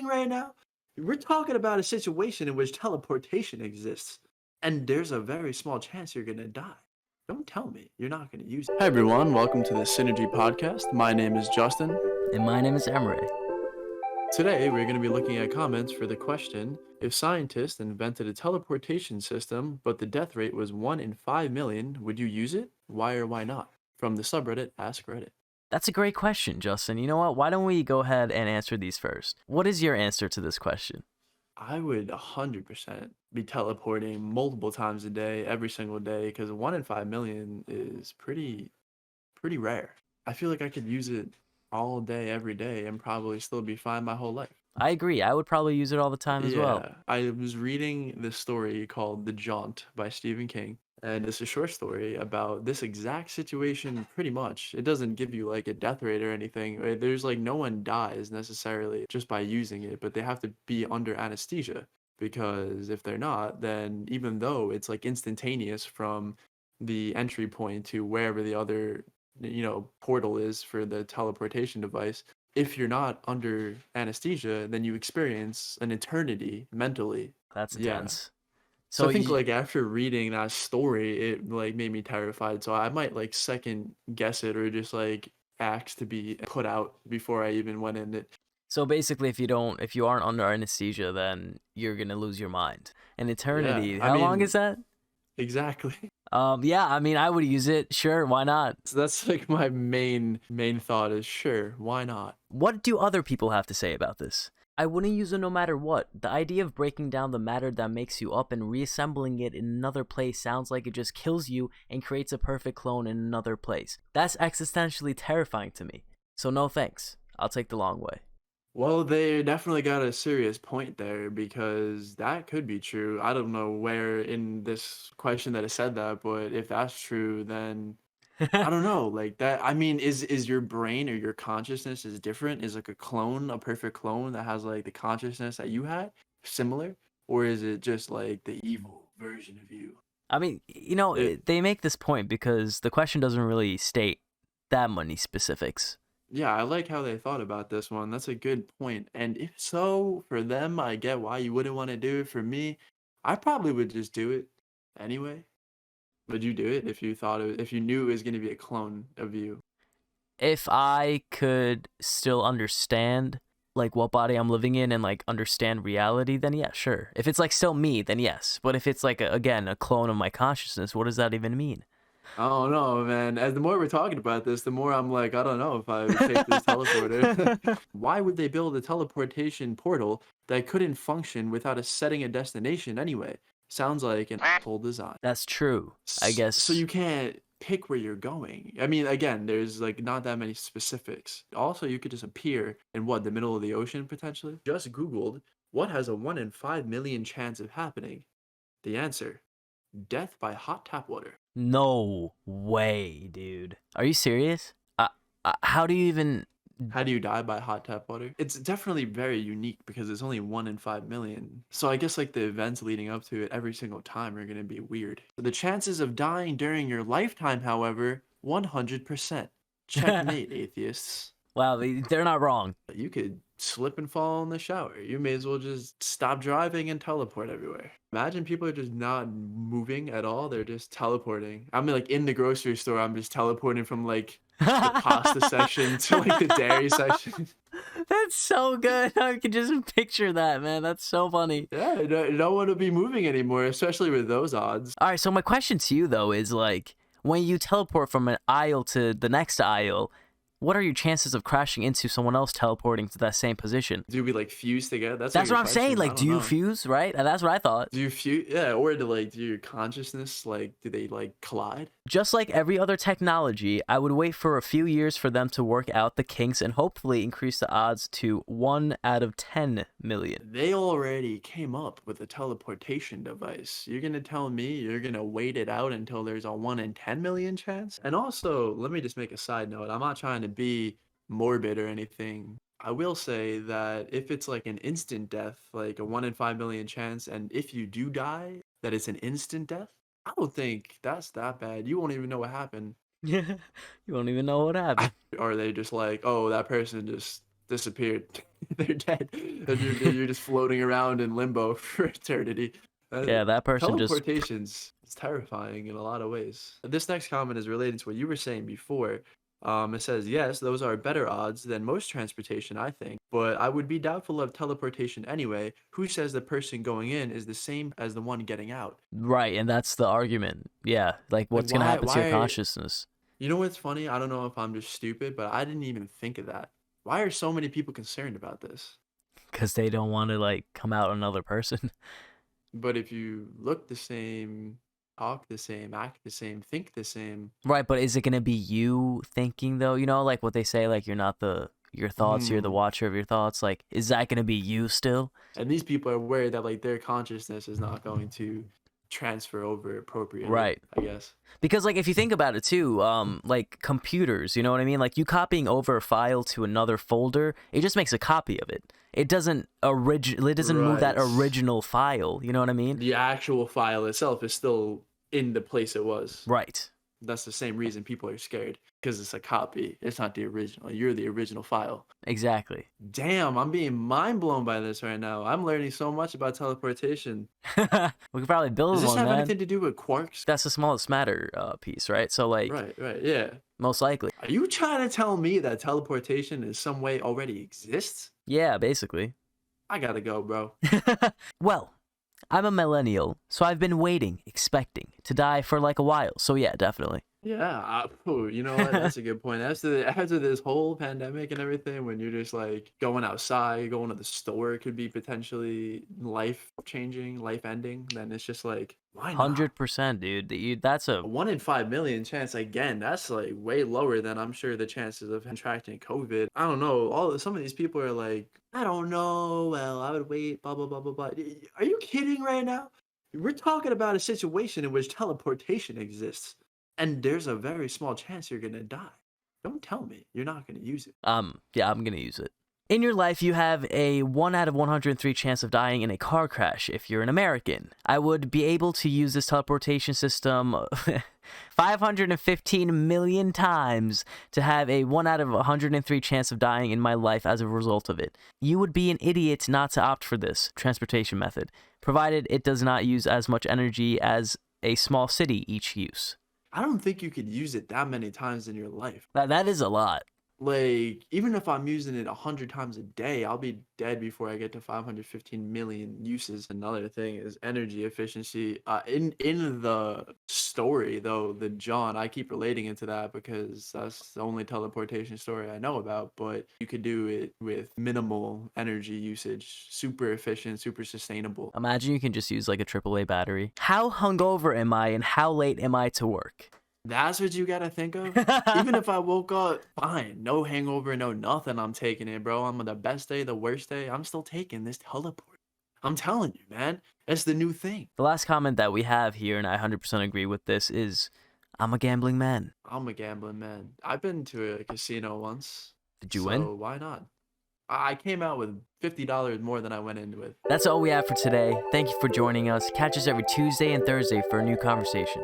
living right now? We're talking about a situation in which teleportation exists, and there's a very small chance you're gonna die. Don't tell me you're not gonna use it. Hi everyone, welcome to the Synergy Podcast. My name is Justin. And my name is Emre. Today, we're going to be looking at comments for the question, if scientists invented a teleportation system, but the death rate was 1 in 5 million, would you use it? Why or why not? From the subreddit, AskReddit. That's a great question, Justin. You know what? Why don't we go ahead and answer these first? What is your answer to this question? I would 100% be teleporting multiple times a day, every single day, because 1 in 5 million is pretty rare. I feel like I could use it all day, every day, and probably still be fine my whole life. I agree. I would probably use it all the time as well. I was reading this story called The Jaunt by Stephen King, and it's a short story about this exact situation pretty much. It doesn't give you like a death rate or anything. There's like no one dies necessarily just by using it, but they have to be under anesthesia because if they're not, then even though it's like instantaneous from the entry point to wherever the other portal is for the teleportation device, if you're not under anesthesia, then you experience an eternity mentally. That's Yeah. intense. So I think like after reading that story, it like made me terrified. So I might like second guess it or just like ask to be put out before I even went in it. So basically, if you aren't under anesthesia, then you're gonna lose your mind. An eternity. Yeah, How long is that? Exactly. Yeah, I mean, I would use it. Sure, why not? So that's like my main thought is sure, why not? What do other people have to say about this? I wouldn't use it no matter what. The idea of breaking down the matter that makes you up and reassembling it in another place sounds like it just kills you and creates a perfect clone in another place. That's existentially terrifying to me. So no thanks. I'll take the long way. Well, they definitely got a serious point there because that could be true. I don't know where in this question that it said that, but if that's true, then I don't know. Like that, I mean, is your brain or your consciousness is different? Is like a clone, a perfect clone that has like the consciousness that you had, similar? Or is it just like the evil version of you? I mean, they make this point because the question doesn't really state that many specifics. Yeah, I like how they thought about this one. That's a good point. And if so, for them, I get why you wouldn't want to do it. For me, I probably would just do it anyway. Would you do it if you if you knew it was going to be a clone of you? If I could still understand like what body I'm living in and like understand reality, then yeah, sure. If it's like still me, then yes. But if it's like again a clone of my consciousness, what does that even mean? I don't know, man. As the more we're talking about this, the more I'm like, I don't know if I would take this teleporter. Why would they build a teleportation portal that couldn't function without setting a destination anyway? Sounds like an asshole design. That's true. I guess. So you can't pick where you're going. I mean, again, there's like not that many specifics. Also, you could just appear in the middle of the ocean potentially. Just Googled what has a 1 in 5 million chance of happening. The answer: death by hot tap water. No way, dude. Are you serious? How do you even... How do you die by hot tap water? It's definitely very unique because it's only 1 in 5 million. So I guess like the events leading up to it every single time are going to be weird. The chances of dying during your lifetime, however, 100%. Checkmate, atheists. Wow, they're not wrong. You could slip and fall in the shower. You may as well just stop driving and teleport everywhere. Imagine people are just not moving at all. They're just teleporting. I mean, like in the grocery store, I'm just teleporting from like the pasta section to like the dairy section. That's so good. I can just picture that, man. That's so funny. Yeah, you don't want to be moving anymore, especially with those odds. All right, so my question to you, though, is like, when you teleport from an aisle to the next aisle, what are your chances of crashing into someone else teleporting to that same position? Do we like fuse together? That's what I'm saying. Like, do you fuse, right? And that's what I thought. Do you fuse? Yeah, or do your consciousness, like, do they like collide? Just like every other technology, I would wait for a few years for them to work out the kinks and hopefully increase the odds to 1 out of 10 million. They already came up with a teleportation device. You're gonna tell me you're gonna wait it out until there's a 1 in 10 million chance? And also, let me just make a side note. I'm not trying to be morbid or anything. I will say that if it's like an instant death, like a 1 in 5 million chance, and if you do die, that it's an instant death, I don't think that's that bad. You won't even know what happened. Yeah, you won't even know what happened. Or are they just like, oh, that person just disappeared. They're dead. And you're just floating around in limbo for eternity. Yeah, that person just. Teleportation's it's terrifying in a lot of ways. This next comment is related to what you were saying before. It says, yes, those are better odds than most transportation, I think, but I would be doubtful of teleportation anyway. Who says the person going in is the same as the one getting out? Right, and that's the argument. Yeah, like Like, what's gonna happen to your consciousness? you know what's funny? I don't know if I'm just stupid, but I didn't even think of that. Why are so many people concerned about this? Because they don't want to like come out another person. But if you look the same, talk the same, act the same, think the same, Right, but is it gonna be you thinking though? You know, like what they say, like you're not your thoughts, you're the hmm. watcher of your thoughts. Like, is that gonna be you still? And these people are worried that like their consciousness is not going to transfer over appropriately, Right. I guess. Because like if you think about it too, like computers, you know what I mean? Like you copying over a file to another folder, it just makes a copy of it. It doesn't move that Right. original file, you know what I mean? The actual file itself is still in the place it was. Right. That's the same reason people are scared, because it's a copy. It's not the original. You're the original file. Exactly. Damn, I'm being mind blown by this right now. I'm learning so much about teleportation. We could probably build Does this one, have man. anything to do with quarks? That's the smallest matter piece, right? So like, Right, yeah. most likely. Are you trying to tell me that teleportation in some way already exists? Yeah, basically. I gotta go, bro. Well, I'm a millennial, so I've been waiting, expecting to die for like a while. So yeah, definitely. Yeah, you know what? That's a good point. After this whole pandemic and everything, when you're just like going outside, going to the store could be potentially life changing, life ending, then it's just like, why not? 100%, dude. That's a A 1 in 5 million chance again. That's like way lower than I'm sure the chances of contracting COVID. I don't know. Some of these people are like, I don't know. Well, I would wait. Blah blah blah blah blah. Are you kidding right now? We're talking about a situation in which teleportation exists, and there's a very small chance you're gonna die. Don't tell me you're not gonna use it. yeah, I'm gonna use it. In your life, you have a 1 out of 103 chance of dying in a car crash if you're an American. I would be able to use this teleportation system 515 million times to have a 1 out of 103 chance of dying in my life as a result of it. You would be an idiot not to opt for this transportation method, provided it does not use as much energy as a small city each use. I don't think you could use it that many times in your life. That is a lot. Like, even if I'm using it 100 times a day, I'll be dead before I get to 515 million uses. Another thing is energy efficiency. In the story, though, the John, I keep relating it to that because that's the only teleportation story I know about. But you could do it with minimal energy usage, super efficient, super sustainable. Imagine you can just use like a AAA battery. How hungover am I and how late am I to work? That's what you gotta think of. Even if I woke up fine, no hangover, no nothing, I'm taking it, bro. I'm on the best day, the worst day, I'm still taking this teleport. I'm telling you, man, it's the new thing. The last comment that we have here, and I 100% agree with this, is I'm a gambling man. I'm a gambling man. I've been to a casino once. Did you so win? Why not? I came out with $50 more than I went in with. That's all we have for today. Thank you for joining us. Catch us every Tuesday and Thursday for a new conversation.